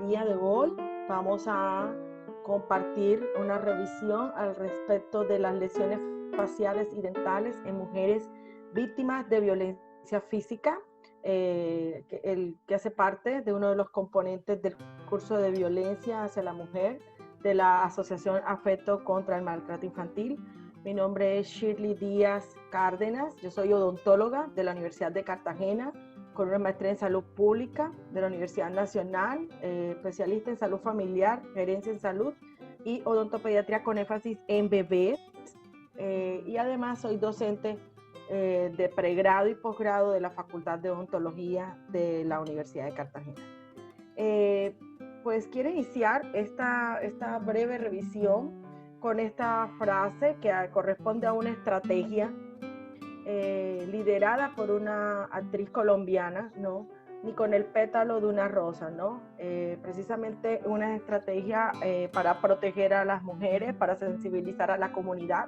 día de hoy vamos a compartir una revisión al respecto de las lesiones faciales y dentales en mujeres víctimas de violencia física, que hace parte de uno de los componentes del curso de violencia hacia la mujer de la Asociación Afecto contra el Maltrato Infantil. Mi nombre es Shirley Díaz Cárdenas, yo soy odontóloga de la Universidad de Cartagena, con una maestría en salud pública de la Universidad Nacional, especialista en salud familiar, gerencia en salud y odontopediatría con énfasis en bebés. Y además soy docente de pregrado y posgrado de la Facultad de Odontología de la Universidad de Cartagena. Pues quiero iniciar esta breve revisión con esta frase que corresponde a una estrategia liderada por una actriz colombiana, ¿no? Ni con el pétalo de una rosa, ¿no? Precisamente una estrategia para proteger a las mujeres, para sensibilizar a la comunidad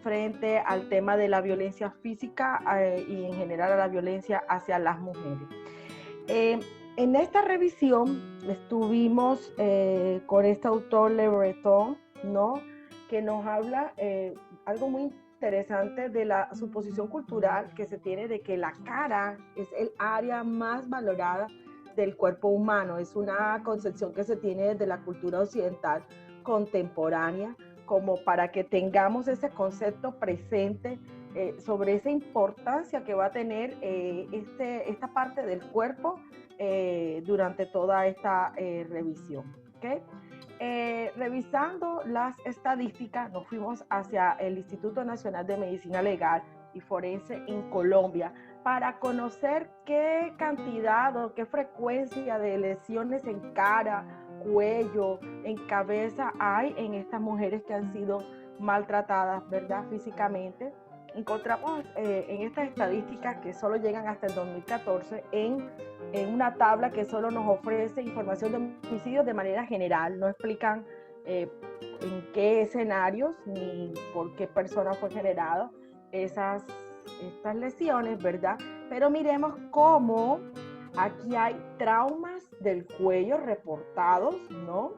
frente al tema de la violencia física y en general a la violencia hacia las mujeres. En esta revisión estuvimos con este autor Le Breton, ¿no? Que nos habla algo muy interesante de la suposición cultural que se tiene de que la cara es el área más valorada del cuerpo humano. Es una concepción que se tiene desde la cultura occidental contemporánea, como para que tengamos ese concepto presente sobre esa importancia que va a tener esta parte del cuerpo durante toda esta revisión. ¿Okay? Revisando las estadísticas, nos fuimos hacia el Instituto Nacional de Medicina Legal y Forense en Colombia para conocer qué cantidad o qué frecuencia de lesiones en cara, cuello, en cabeza hay en estas mujeres que han sido maltratadas, ¿verdad? Físicamente. Encontramos en estas estadísticas que solo llegan hasta el 2014 en una tabla que solo nos ofrece información de homicidios de manera general, no explican en qué escenarios ni por qué persona fue generado estas lesiones, ¿verdad? Pero miremos cómo aquí hay traumas del cuello reportados, ¿no?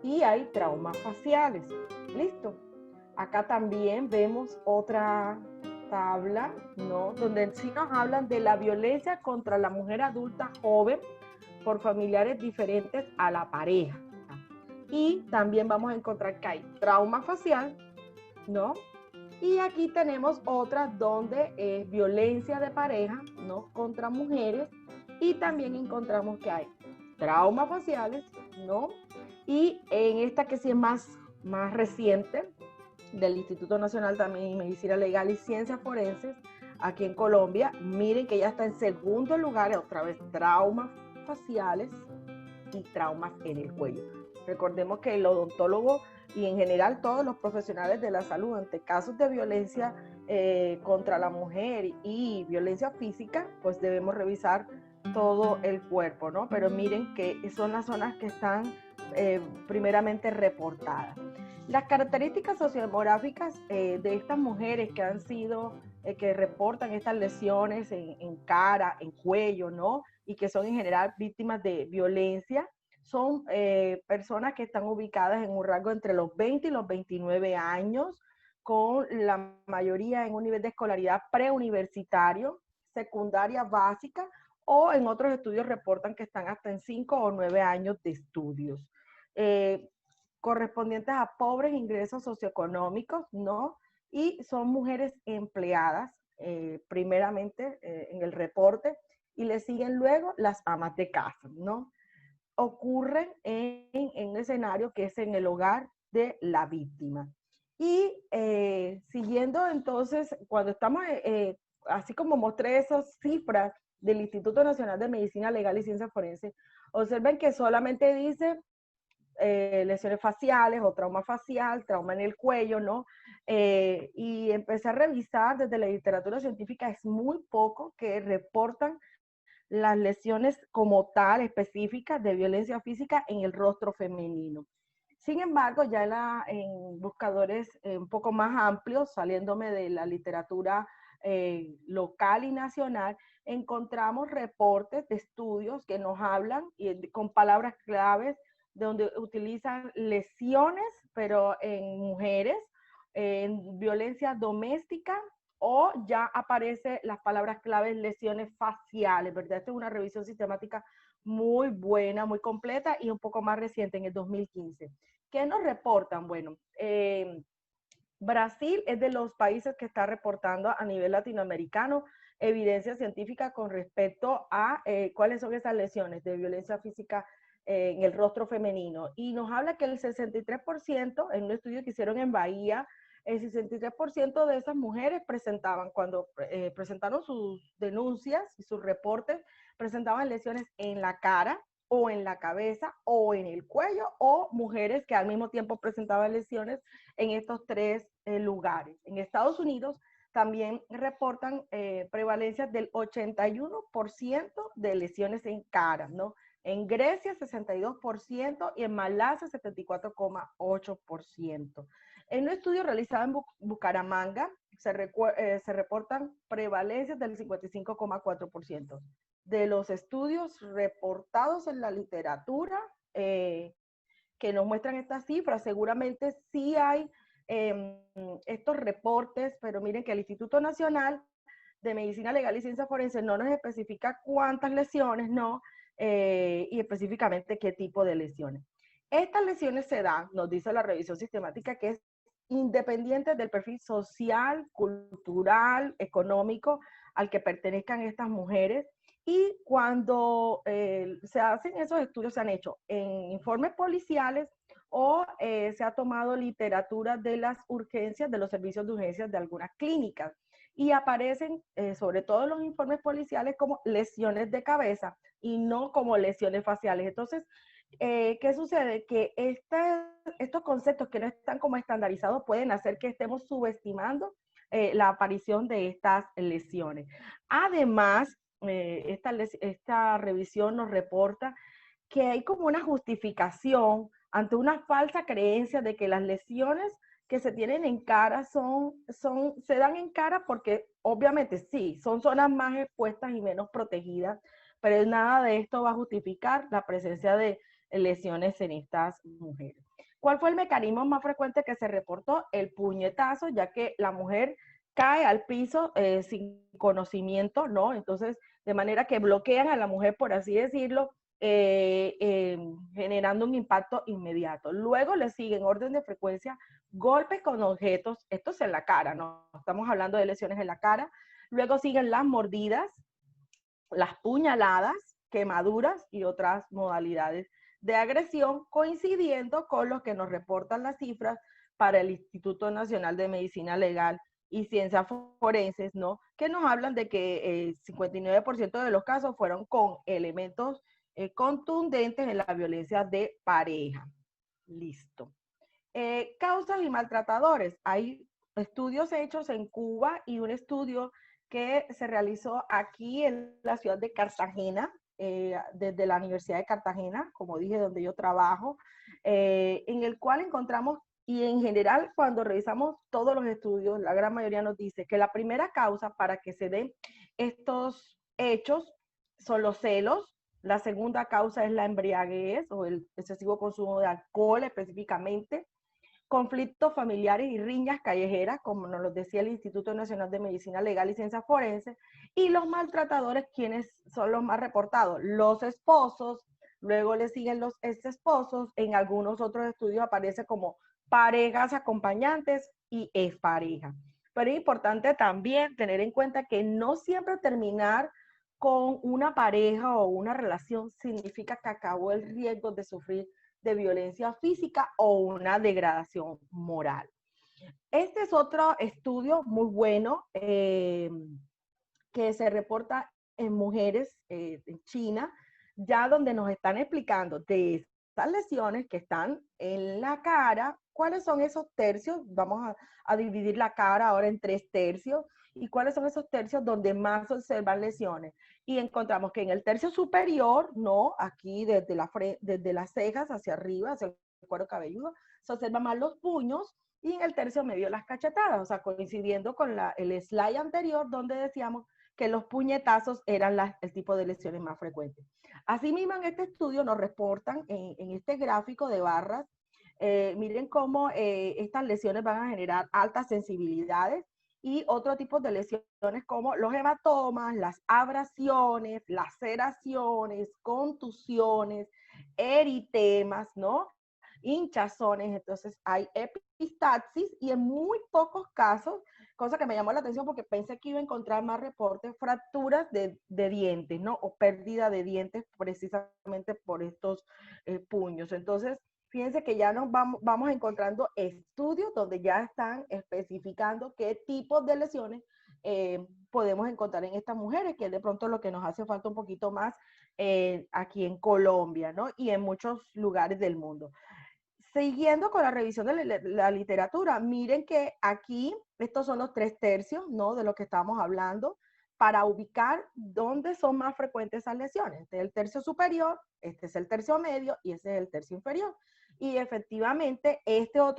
Y hay traumas faciales. ¿Listo? Acá también vemos otra tabla, ¿no? Donde sí nos hablan de la violencia contra la mujer adulta joven por familiares diferentes a la pareja. Y también vamos a encontrar que hay trauma facial, ¿no? Y aquí tenemos otras donde es violencia de pareja, ¿no? Contra mujeres. Y también encontramos que hay traumas faciales, ¿no? Y en esta que sí es más reciente, del Instituto Nacional también de Medicina Legal y Ciencias Forenses, aquí en Colombia, miren que ya está en segundo lugar, otra vez, traumas faciales y traumas en el cuello. Recordemos que el odontólogo y en general todos los profesionales de la salud ante casos de violencia contra la mujer y violencia física, pues debemos revisar todo el cuerpo, ¿no? Pero miren que son las zonas que están primeramente reportadas. Las características sociodemográficas de estas mujeres que han sido, que reportan estas lesiones en cara, en cuello, ¿no? Y que son en general víctimas de violencia, son personas que están ubicadas en un rango entre los 20 y los 29 años, con la mayoría en un nivel de escolaridad preuniversitario, secundaria básica, o en otros estudios reportan que están hasta en 5 o 9 años de estudios. Correspondientes a pobres ingresos socioeconómicos, ¿no? Y son mujeres empleadas, primeramente en el reporte, y le siguen luego las amas de casa, ¿no? Ocurren en un escenario que es en el hogar de la víctima. Y siguiendo entonces, cuando estamos, así como mostré esas cifras del Instituto Nacional de Medicina Legal y Ciencias Forenses, observen que solamente dice lesiones faciales o trauma facial, trauma en el cuello, ¿no? Y empecé a revisar desde la literatura científica, es muy poco que reportan las lesiones como tal específicas de violencia física en el rostro femenino. Sin embargo, ya en buscadores un poco más amplios, saliéndome de la literatura local y nacional, encontramos reportes de estudios que nos hablan y con palabras claves donde utilizan lesiones, pero en mujeres, en violencia doméstica, o ya aparece las palabras claves lesiones faciales, ¿verdad? Esta es una revisión sistemática muy buena, muy completa y un poco más reciente, en el 2015. ¿Qué nos reportan? Bueno, Brasil es de los países que está reportando a nivel latinoamericano evidencia científica con respecto a cuáles son esas lesiones de violencia física en el rostro femenino. Y nos habla que el 63%, en un estudio que hicieron en Bahía, el 63% de esas mujeres presentaban, cuando presentaron sus denuncias y sus reportes, presentaban lesiones en la cara, o en la cabeza, o en el cuello, o mujeres que al mismo tiempo presentaban lesiones en estos tres lugares. En Estados Unidos también reportan prevalencias del 81% de lesiones en cara, ¿no? En Grecia 62% y en Malasia 74,8%. En un estudio realizado en Bucaramanga se reportan prevalencias del 55,4%. De los estudios reportados en la literatura que nos muestran estas cifras, seguramente sí hay estos reportes, pero miren que el Instituto Nacional de Medicina Legal y Ciencia Forense no nos especifica cuántas lesiones, no, y específicamente qué tipo de lesiones. Estas lesiones se dan, nos dice la revisión sistemática, que es independiente del perfil social, cultural, económico al que pertenezcan estas mujeres. Y cuando se hacen esos estudios, se han hecho en informes policiales o se ha tomado literatura de las urgencias, de los servicios de urgencias de algunas clínicas. Y aparecen, sobre todo en los informes policiales, como lesiones de cabeza y no como lesiones faciales. Entonces, ¿qué sucede? Que estos conceptos que no están como estandarizados pueden hacer que estemos subestimando la aparición de estas lesiones. Además, esta revisión nos reporta que hay como una justificación ante una falsa creencia de que las lesiones que se tienen en cara se dan en cara porque obviamente sí, son zonas más expuestas y menos protegidas, pero nada de esto va a justificar la presencia de lesiones en estas mujeres. ¿Cuál fue el mecanismo más frecuente que se reportó? El puñetazo, ya que la mujer cae al piso sin conocimiento, ¿no? Entonces, de manera que bloquean a la mujer, por así decirlo, generando un impacto inmediato. Luego le siguen orden de frecuencia golpes con objetos, esto es en la cara, no estamos hablando de lesiones en la cara. Luego siguen las mordidas, las puñaladas, quemaduras y otras modalidades de agresión, coincidiendo con lo que nos reportan las cifras para el Instituto Nacional de Medicina Legal y Ciencias Forenses, ¿no? Que nos hablan de que el 59% de los casos fueron con elementos contundentes en la violencia de pareja. Listo. Causas y maltratadores. Hay estudios hechos en Cuba y un estudio que se realizó aquí en la ciudad de Cartagena, desde la Universidad de Cartagena, como dije, donde yo trabajo, en el cual encontramos, y en general cuando revisamos todos los estudios, la gran mayoría nos dice que la primera causa para que se den estos hechos son los celos. La segunda causa es la embriaguez o el excesivo consumo de alcohol específicamente, conflictos familiares y riñas callejeras, como nos lo decía el Instituto Nacional de Medicina Legal y Ciencias Forenses, y los maltratadores, quienes son los más reportados, los esposos, luego le siguen los ex esposos, en algunos otros estudios aparece como parejas acompañantes y expareja. Pero es importante también tener en cuenta que no siempre terminar con una pareja o una relación significa que acabó el riesgo de sufrir de violencia física o una degradación moral. Este es otro estudio muy bueno que se reporta en mujeres en China, ya donde nos están explicando de estas lesiones que están en la cara, cuáles son esos tercios, vamos a dividir la cara ahora en 3 tercios, y cuáles son esos tercios donde más se observan lesiones. Y encontramos que en el tercio superior, no, aquí desde las cejas hacia arriba, hacia el cuero cabelludo, se observan más los puños, y en el tercio medio las cachetadas, o sea, coincidiendo con el slide anterior donde decíamos que los puñetazos eran el tipo de lesiones más frecuentes. Asimismo, en este estudio nos reportan en este gráfico de barras, miren cómo estas lesiones van a generar altas sensibilidades y otro tipo de lesiones como los hematomas, las abrasiones, laceraciones, contusiones, eritemas, ¿no? Hinchazones. Entonces hay epistaxis y en muy pocos casos, cosa que me llamó la atención porque pensé que iba a encontrar más reportes, fracturas de dientes, ¿no? O pérdida de dientes precisamente por estos puños. Entonces, fíjense que ya nos vamos encontrando estudios donde ya están especificando qué tipos de lesiones podemos encontrar en estas mujeres, que es de pronto lo que nos hace falta un poquito más aquí en Colombia, ¿no? Y en muchos lugares del mundo. Siguiendo con la revisión de la literatura, miren que aquí estos son los 3/3, ¿no? De lo que estamos hablando para ubicar dónde son más frecuentes esas lesiones. Este es el tercio superior, este es el tercio medio y este es el tercio inferior. Y efectivamente, estos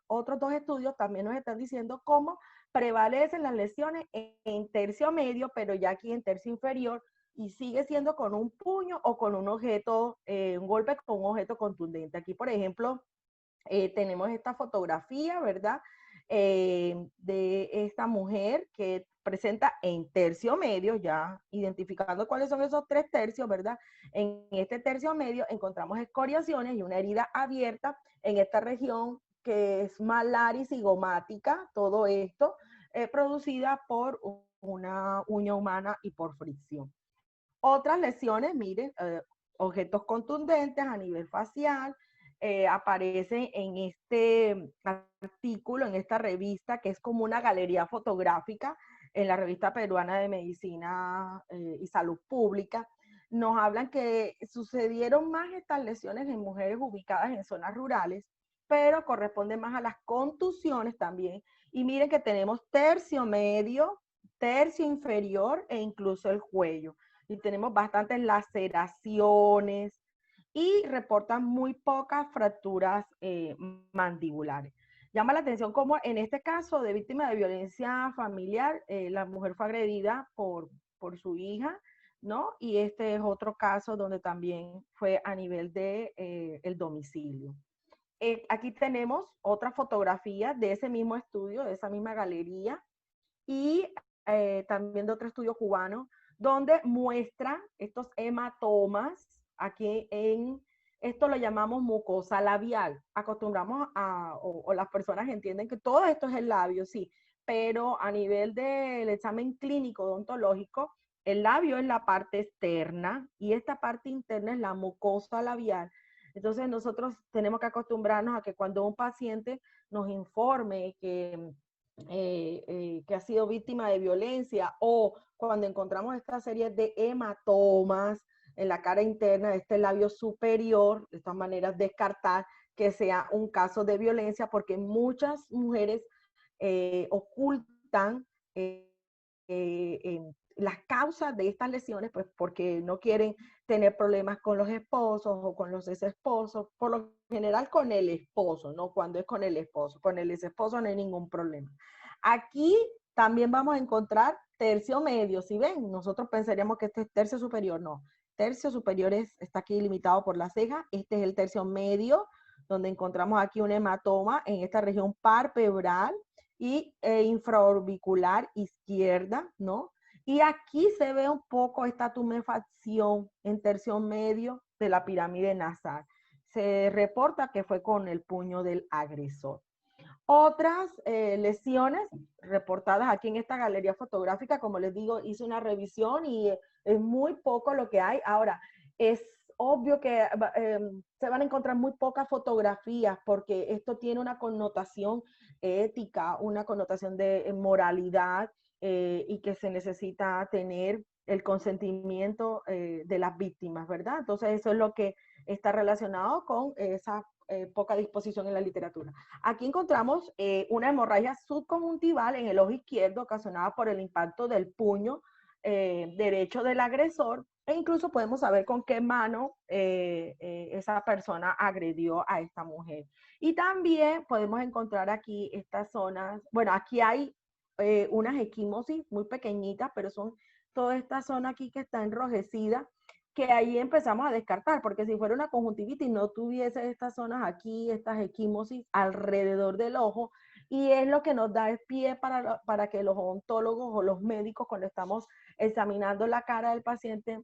otros dos estudios también nos están diciendo cómo prevalecen las lesiones en tercio medio, pero ya aquí en tercio inferior, y sigue siendo con un puño o con un objeto, un golpe con un objeto contundente. Aquí, por ejemplo, tenemos esta fotografía, ¿verdad? De esta mujer que presenta en tercio medio, ya identificando cuáles son esos 3/3, ¿verdad? En este tercio medio encontramos escoriaciones y una herida abierta en esta región que es malar y cigomática, todo esto producida por una uña humana y por fricción. Otras lesiones, miren, objetos contundentes a nivel facial, aparecen en este artículo, en esta revista, que es como una galería fotográfica en la revista peruana de Medicina y Salud Pública. Nos hablan que sucedieron más estas lesiones en mujeres ubicadas en zonas rurales, pero corresponden más a las contusiones también. Y miren que tenemos tercio medio, tercio inferior e incluso el cuello. Y tenemos bastantes laceraciones y reportan muy pocas fracturas mandibulares. Llama la atención cómo en este caso de víctima de violencia familiar, la mujer fue agredida por su hija, ¿no? Y este es otro caso donde también fue a nivel de el domicilio. Aquí tenemos otra fotografía de ese mismo estudio, de esa misma galería, y también de otro estudio cubano, donde muestra estos hematomas aquí esto lo llamamos mucosa labial. Acostumbramos o las personas entienden que todo esto es el labio, sí, pero a nivel del examen clínico odontológico, el labio es la parte externa y esta parte interna es la mucosa labial. Entonces nosotros tenemos que acostumbrarnos a que cuando un paciente nos informe que ha sido víctima de violencia o cuando encontramos esta serie de hematomas en la cara interna de este labio superior, de todas maneras descartar que sea un caso de violencia porque muchas mujeres ocultan las causas de estas lesiones, pues porque no quieren tener problemas con los esposos o con los exesposos, por lo general con el esposo, ¿no? Cuando es con el esposo, con el exesposo no hay ningún problema. Aquí también vamos a encontrar tercio medio, si ven, nosotros pensaríamos que este es tercio superior, no. Tercio superior está aquí limitado por la ceja, este es el tercio medio, donde encontramos aquí un hematoma en esta región palpebral y infraorbicular izquierda, ¿no? Y aquí se ve un poco esta tumefacción en tercio medio de la pirámide nasal. Se reporta que fue con el puño del agresor. Otras lesiones reportadas aquí en esta galería fotográfica, como les digo, hice una revisión y es muy poco lo que hay. Ahora, es obvio que se van a encontrar muy pocas fotografías porque esto tiene una connotación ética, una connotación de moralidad y que se necesita tener el consentimiento de las víctimas, ¿verdad? Entonces eso es lo que está relacionado con esa poca disposición en la literatura. Aquí encontramos una hemorragia subconjuntival en el ojo izquierdo ocasionada por el impacto del puño derecho del agresor e incluso podemos saber con qué mano esa persona agredió a esta mujer. Y también podemos encontrar aquí estas zonas, bueno, aquí hay unas equimosis muy pequeñitas, pero son toda esta zona aquí que está enrojecida que ahí empezamos a descartar, porque si fuera una conjuntivitis no tuviese estas zonas aquí, estas equimosis alrededor del ojo, y es lo que nos da el pie para que los odontólogos o los médicos, cuando estamos examinando la cara del paciente,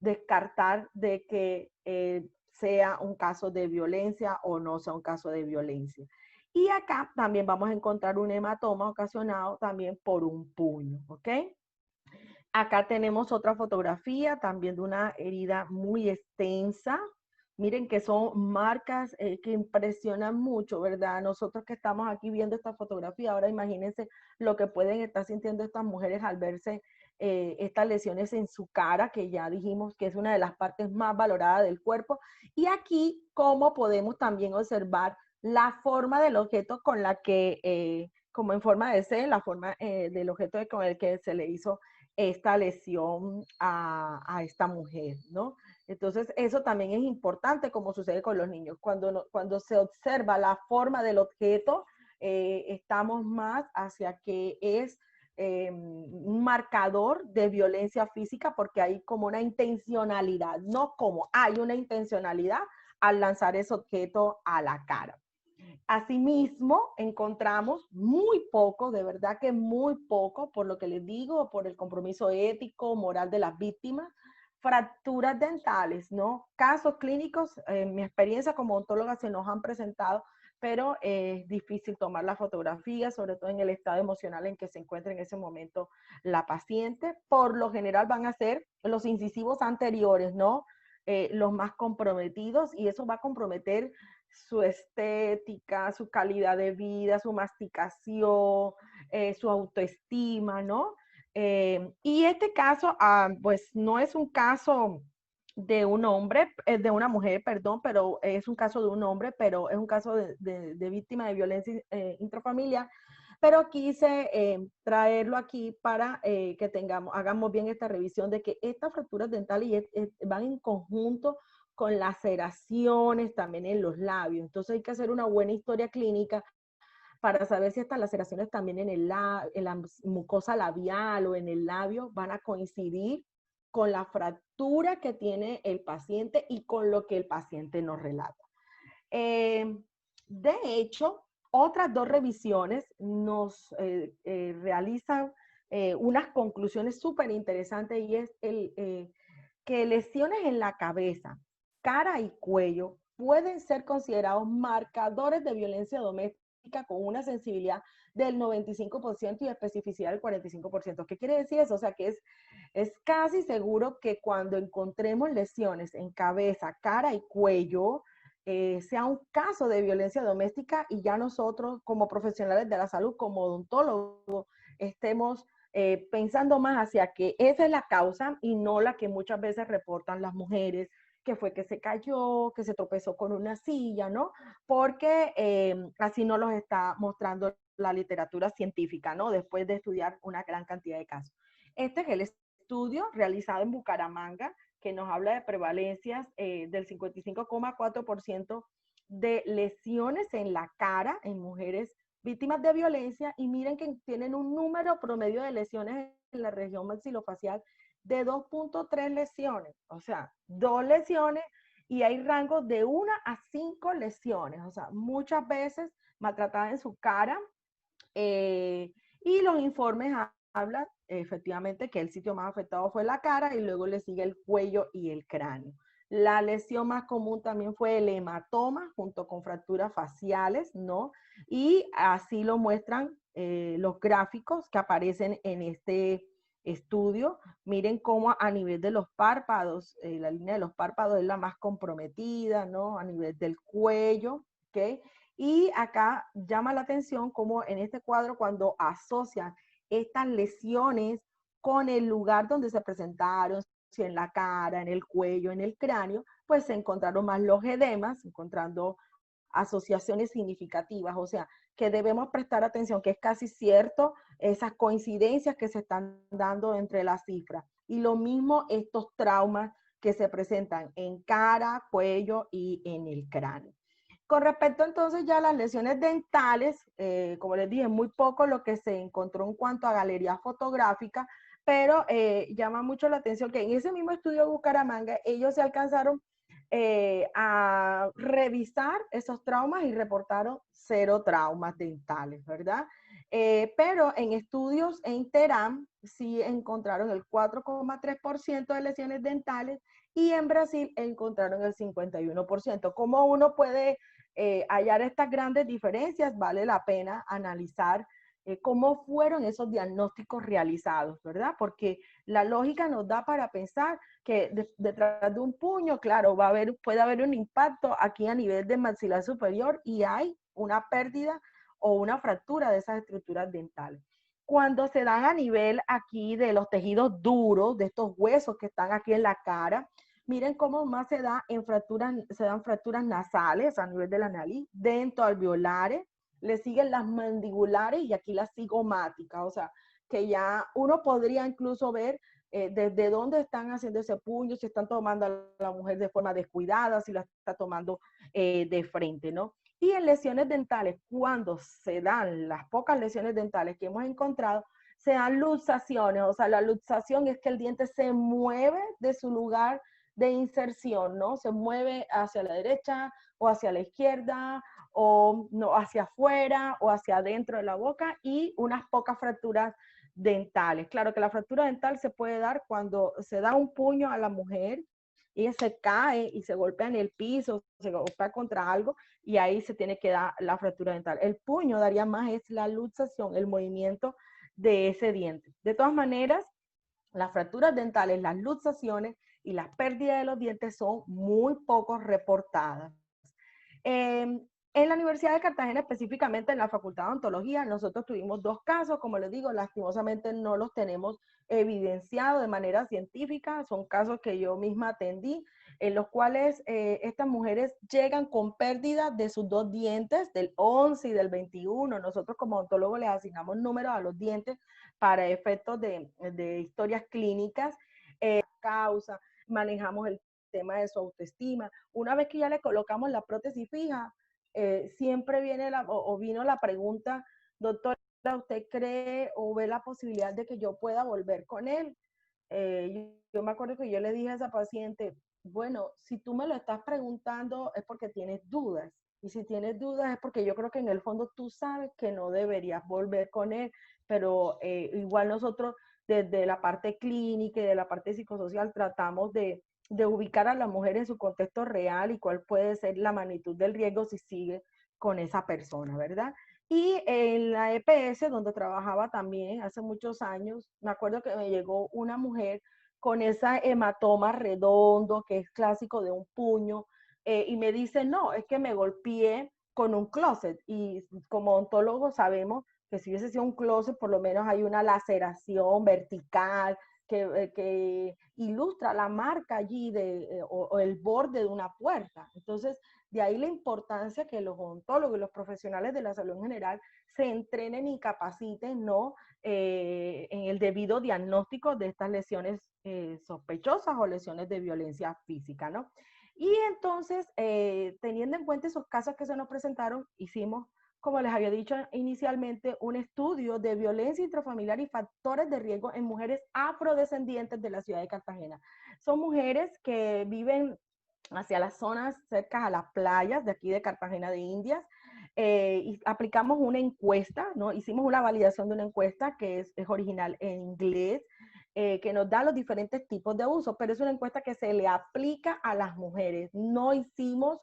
descartar de que sea un caso de violencia o no sea un caso de violencia. Y acá también vamos a encontrar un hematoma ocasionado también por un puño, ¿ok? Acá tenemos otra fotografía también de una herida muy extensa. Miren que son marcas que impresionan mucho, ¿verdad? Nosotros que estamos aquí viendo esta fotografía, ahora imagínense lo que pueden estar sintiendo estas mujeres al verse estas lesiones en su cara, que ya dijimos que es una de las partes más valoradas del cuerpo. Y aquí, cómo podemos también observar la forma del objeto con la que, como en forma de C, la forma del objeto con el que se le hizo esta lesión a esta mujer, ¿no? Entonces, eso también es importante, como sucede con los niños. Cuando se observa la forma del objeto, estamos más hacia que es un marcador de violencia física, porque hay como una intencionalidad, no como hay una intencionalidad al lanzar ese objeto a la cara. Asimismo, encontramos muy poco, de verdad que muy poco, por lo que les digo, por el compromiso ético, moral de las víctimas, fracturas dentales, ¿no? Casos clínicos, en mi experiencia como odontóloga se nos han presentado, pero es difícil tomar la fotografía, sobre todo en el estado emocional en que se encuentra en ese momento la paciente. Por lo general van a ser los incisivos anteriores, ¿no? Los más comprometidos, y eso va a comprometer su estética, su calidad de vida, su masticación, su autoestima, ¿no? Y este caso, pues no es un caso de un hombre, de una mujer, perdón, pero es un caso de un hombre, pero es un caso de víctima de violencia intrafamiliar. Pero quise traerlo aquí para que hagamos bien esta revisión de que estas fracturas dentales van en conjunto con laceraciones también en los labios. Entonces hay que hacer una buena historia clínica para saber si estas laceraciones también en la mucosa labial o en el labio van a coincidir con la fractura que tiene el paciente y con lo que el paciente nos relata. De hecho, otras dos revisiones nos realizan unas conclusiones súper interesantes, y es que lesiones en la cabeza, cara y cuello pueden ser considerados marcadores de violencia doméstica con una sensibilidad del 95% y especificidad del 45%. ¿Qué quiere decir eso? O sea, que es casi seguro que cuando encontremos lesiones en cabeza, cara y cuello, sea un caso de violencia doméstica, y ya nosotros como profesionales de la salud, como odontólogos, estemos pensando más hacia que esa es la causa y no la que muchas veces reportan las mujeres, que fue que se cayó, que se tropezó con una silla, ¿no? Porque así nos los está mostrando la literatura científica, ¿no? Después de estudiar una gran cantidad de casos. Este es el estudio realizado en Bucaramanga, que nos habla de prevalencias del 55,4% de lesiones en la cara en mujeres víctimas de violencia, y miren que tienen un número promedio de lesiones en la región maxilofacial de 2.3 lesiones, o sea, 2 lesiones, y hay rangos de 1 a 5 lesiones, o sea, muchas veces maltratada en su cara, y los informes hablan efectivamente que el sitio más afectado fue la cara, y luego le sigue el cuello y el cráneo. La lesión más común también fue el hematoma junto con fracturas faciales, ¿no? Y así lo muestran los gráficos que aparecen en este estudio. Miren cómo a nivel de los párpados, la línea de los párpados es la más comprometida, ¿no? A nivel del cuello, ¿ok? Y acá llama la atención cómo en este cuadro, cuando asocian estas lesiones con el lugar donde se presentaron, si en la cara, en el cuello, en el cráneo, pues se encontraron más los edemas, encontrando asociaciones significativas. O sea, que debemos prestar atención, que es casi cierto esas coincidencias que se están dando entre las cifras. Y lo mismo estos traumas que se presentan en cara, cuello y en el cráneo. Con respecto entonces ya a las lesiones dentales, como les dije, muy poco lo que se encontró en cuanto a galería fotográfica, pero llama mucho la atención que en ese mismo estudio de Bucaramanga, ellos se alcanzaron a revisar esos traumas y reportaron 0 traumas dentales, ¿verdad? Pero en estudios en Teherán sí encontraron el 4,3% de lesiones dentales y en Brasil encontraron el 51%. ¿Cómo uno puede hallar estas grandes diferencias? Vale la pena analizar cómo fueron esos diagnósticos realizados, ¿verdad? Porque la lógica nos da para pensar que detrás de un puño, claro, puede haber un impacto aquí a nivel de maxilar superior y hay una pérdida o una fractura de esas estructuras dentales. Cuando se dan a nivel aquí de los tejidos duros, de estos huesos que están aquí en la cara, miren cómo más se dan fracturas nasales a nivel de la nariz, dentoalveolares, le siguen las mandibulares y aquí las cigomáticas, o sea, que ya uno podría incluso ver desde dónde están haciendo ese puño, si están tomando a la mujer de forma descuidada, si la está tomando de frente, ¿no? Y en lesiones dentales, cuando se dan las pocas lesiones dentales que hemos encontrado, se dan luxaciones, o sea, la luxación es que el diente se mueve de su lugar de inserción, ¿no? Se mueve hacia la derecha o hacia la izquierda o no, hacia afuera o hacia adentro de la boca y unas pocas fracturas dentales. Claro que la fractura dental se puede dar cuando se da un puño a la mujer y ella se cae y se golpea en el piso, se golpea contra algo y ahí se tiene que dar la fractura dental. El puño daría más es la luxación, el movimiento de ese diente. De todas maneras, las fracturas dentales, las luxaciones y las pérdidas de los dientes son muy poco reportadas. En la Universidad de Cartagena, específicamente en la Facultad de Odontología, nosotros tuvimos 2 casos, como les digo, lastimosamente no los tenemos evidenciados de manera científica, son casos que yo misma atendí, en los cuales estas mujeres llegan con pérdida de sus 2 dientes, del 11 y del 21. Nosotros como odontólogos les asignamos números a los dientes para efectos de historias clínicas, causa, manejamos el tema de su autoestima. Una vez que ya le colocamos la prótesis fija, siempre viene vino la pregunta, doctora, ¿usted cree o ve la posibilidad de que yo pueda volver con él? Yo me acuerdo que yo le dije a esa paciente, bueno, si tú me lo estás preguntando es porque tienes dudas. Y si tienes dudas es porque yo creo que en el fondo tú sabes que no deberías volver con él, pero igual nosotros desde la parte clínica y de la parte psicosocial tratamos de ubicar a la mujer en su contexto real y cuál puede ser la magnitud del riesgo si sigue con esa persona, ¿verdad? Y en la EPS, donde trabajaba también hace muchos años, me acuerdo que me llegó una mujer con esa hematoma redondo, que es clásico de un puño, y me dice, no, es que me golpeé con un closet. Y como odontólogos sabemos que si hubiese sido un closet, por lo menos hay una laceración vertical que ilustra la marca allí o el borde de una puerta. Entonces, de ahí la importancia que los odontólogos y los profesionales de la salud en general se entrenen y capaciten, ¿no? En el debido diagnóstico de estas lesiones sospechosas o lesiones de violencia física, ¿no? Y entonces, teniendo en cuenta esos casos que se nos presentaron, hicimos, como les había dicho inicialmente, un estudio de violencia intrafamiliar y factores de riesgo en mujeres afrodescendientes de la ciudad de Cartagena. Son mujeres que viven hacia las zonas cerca a las playas de aquí de Cartagena de Indias, y aplicamos una encuesta, ¿no? Hicimos una validación de una encuesta que es original en inglés, que nos da los diferentes tipos de abuso, pero es una encuesta que se le aplica a las mujeres. No hicimos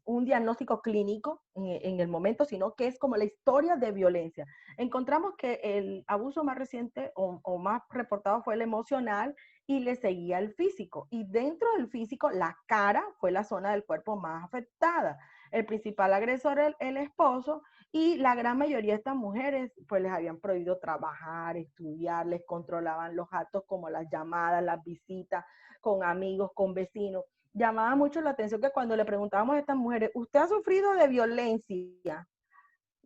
un diagnóstico clínico en el momento, sino que es como la historia de violencia. Encontramos que el abuso más reciente o más reportado fue el emocional y le seguía el físico. Y dentro del físico, la cara fue la zona del cuerpo más afectada. El principal agresor, el esposo, y la gran mayoría de estas mujeres, pues les habían prohibido trabajar, estudiar, les controlaban los actos como las llamadas, las visitas con amigos, con vecinos. Llamaba mucho la atención que cuando le preguntábamos a estas mujeres, ¿usted ha sufrido de violencia?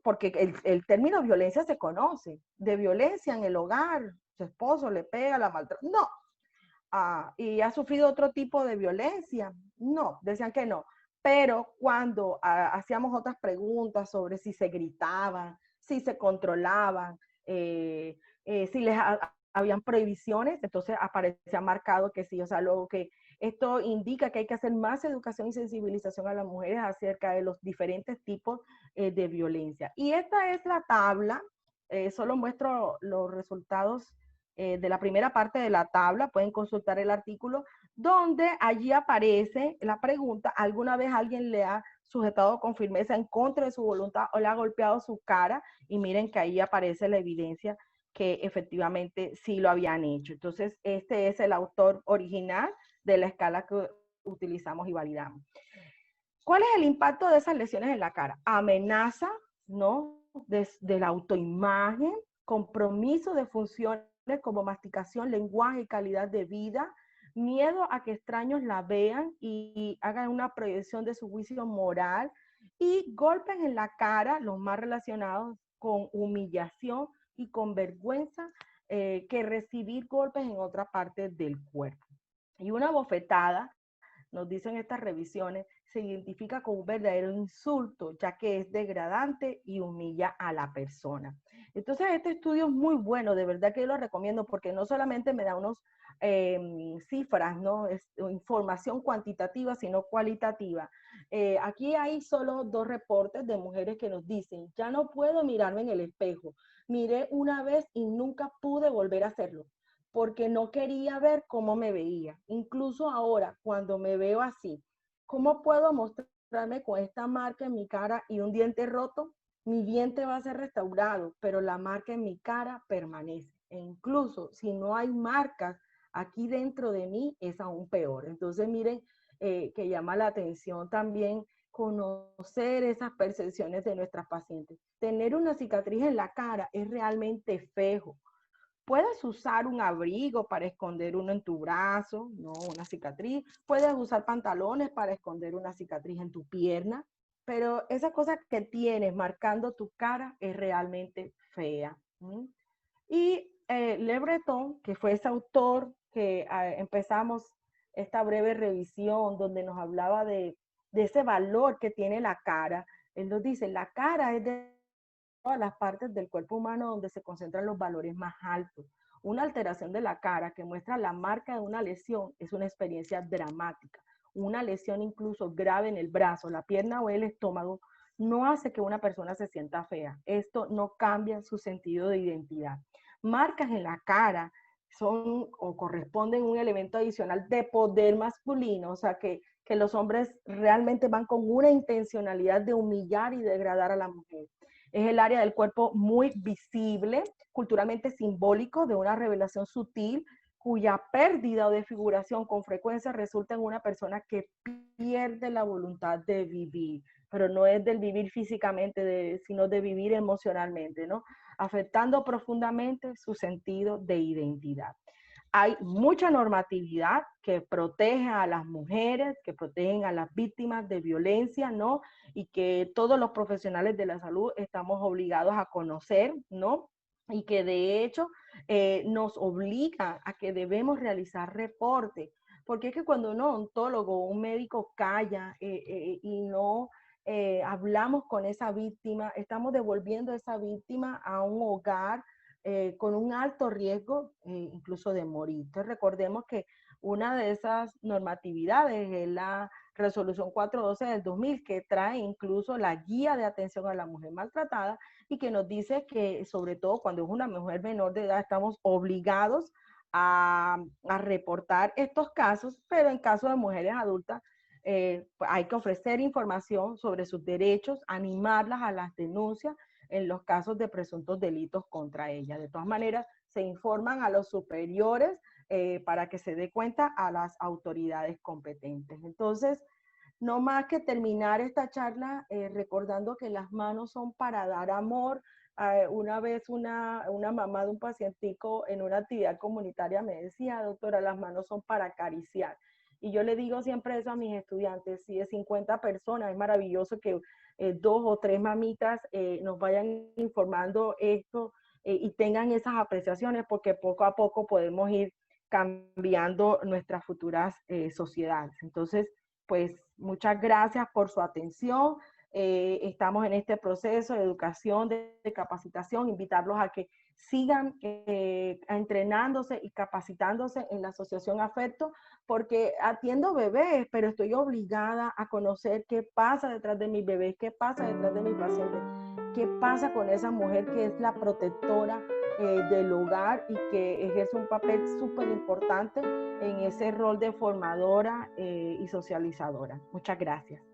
Porque el término violencia se conoce, de violencia en el hogar, su esposo le pega, la maltrata. No, y ha sufrido otro tipo de violencia. No, decían que no. Pero cuando hacíamos otras preguntas sobre si se gritaban, si se controlaban, si les habían prohibiciones, entonces aparecía marcado que sí, o sea, luego que esto indica que hay que hacer más educación y sensibilización a las mujeres acerca de los diferentes tipos de violencia. Y esta es la tabla, solo muestro los resultados de la primera parte de la tabla, pueden consultar el artículo, donde allí aparece la pregunta, ¿alguna vez alguien le ha sujetado con firmeza en contra de su voluntad o le ha golpeado su cara? Y miren que ahí aparece la evidencia que efectivamente sí lo habían hecho. Entonces, este es el autor original de la escala que utilizamos y validamos. ¿Cuál es el impacto de esas lesiones en la cara? Amenaza, ¿no? De la autoimagen, compromiso de funciones como masticación, lenguaje y calidad de vida, miedo a que extraños la vean y hagan una proyección de su juicio moral, y golpes en la cara, los más relacionados con humillación y con vergüenza, que recibir golpes en otra parte del cuerpo. Y una bofetada, nos dicen estas revisiones, se identifica como un verdadero insulto, ya que es degradante y humilla a la persona. Entonces, este estudio es muy bueno, de verdad que yo lo recomiendo, porque no solamente me da unos cifras, ¿no? Es información cuantitativa, sino cualitativa. Aquí hay solo 2 reportes de mujeres que nos dicen, ya no puedo mirarme en el espejo, miré una vez y nunca pude volver a hacerlo, porque no quería ver cómo me veía. Incluso ahora, cuando me veo así, ¿cómo puedo mostrarme con esta marca en mi cara y un diente roto? Mi diente va a ser restaurado, pero la marca en mi cara permanece. E incluso si no hay marcas aquí dentro de mí, es aún peor. Entonces, miren, que llama la atención también conocer esas percepciones de nuestras pacientes. Tener una cicatriz en la cara es realmente feo. Puedes usar un abrigo para esconder uno en tu brazo, no una cicatriz. Puedes usar pantalones para esconder una cicatriz en tu pierna, pero esa cosa que tienes marcando tu cara es realmente fea. Y Le Breton, que fue ese autor que empezamos esta breve revisión donde nos hablaba de ese valor que tiene la cara, él nos dice, la cara es de todas las partes del cuerpo humano donde se concentran los valores más altos. Una alteración de la cara que muestra la marca de una lesión es una experiencia dramática. Una lesión incluso grave en el brazo, la pierna o el estómago no hace que una persona se sienta fea. Esto no cambia su sentido de identidad. Marcas en la cara son o corresponden a un elemento adicional de poder masculino, o sea que los hombres realmente van con una intencionalidad de humillar y degradar a la mujer. Es el área del cuerpo muy visible, culturalmente simbólico, de una revelación sutil, cuya pérdida o desfiguración con frecuencia resulta en una persona que pierde la voluntad de vivir, pero no es del vivir físicamente, sino de vivir emocionalmente, ¿no? Afectando profundamente su sentido de identidad. Hay mucha normatividad que protege a las mujeres, que protegen a las víctimas de violencia, ¿no? Y que todos los profesionales de la salud estamos obligados a conocer, ¿no? Y que de hecho nos obliga a que debemos realizar reportes, porque es que cuando un odontólogo o un médico calla y no hablamos con esa víctima, estamos devolviendo a esa víctima a un hogar con un alto riesgo incluso de morir. Entonces recordemos que una de esas normatividades es la resolución 412 del 2000, que trae incluso la guía de atención a la mujer maltratada y que nos dice que sobre todo cuando es una mujer menor de edad estamos obligados a reportar estos casos, pero en caso de mujeres adultas hay que ofrecer información sobre sus derechos, animarlas a las denuncias en los casos de presuntos delitos contra ella. De todas maneras, se informan a los superiores para que se dé cuenta a las autoridades competentes. Entonces, no más que terminar esta charla recordando que las manos son para dar amor. Una vez una mamá de un pacientico en una actividad comunitaria me decía, doctora, las manos son para acariciar. Y yo le digo siempre eso a mis estudiantes, si de 50 personas, es maravilloso que 2 o 3 mamitas nos vayan informando esto y tengan esas apreciaciones, porque poco a poco podemos ir cambiando nuestras futuras sociedades. Entonces, pues muchas gracias por su atención. Estamos en este proceso de educación, de capacitación, invitarlos a que sigan entrenándose y capacitándose en la Asociación Afecto, porque atiendo bebés, pero estoy obligada a conocer qué pasa detrás de mis bebés, qué pasa detrás de mis pacientes, qué pasa con esa mujer que es la protectora del hogar y que ejerce un papel súper importante en ese rol de formadora y socializadora. Muchas gracias.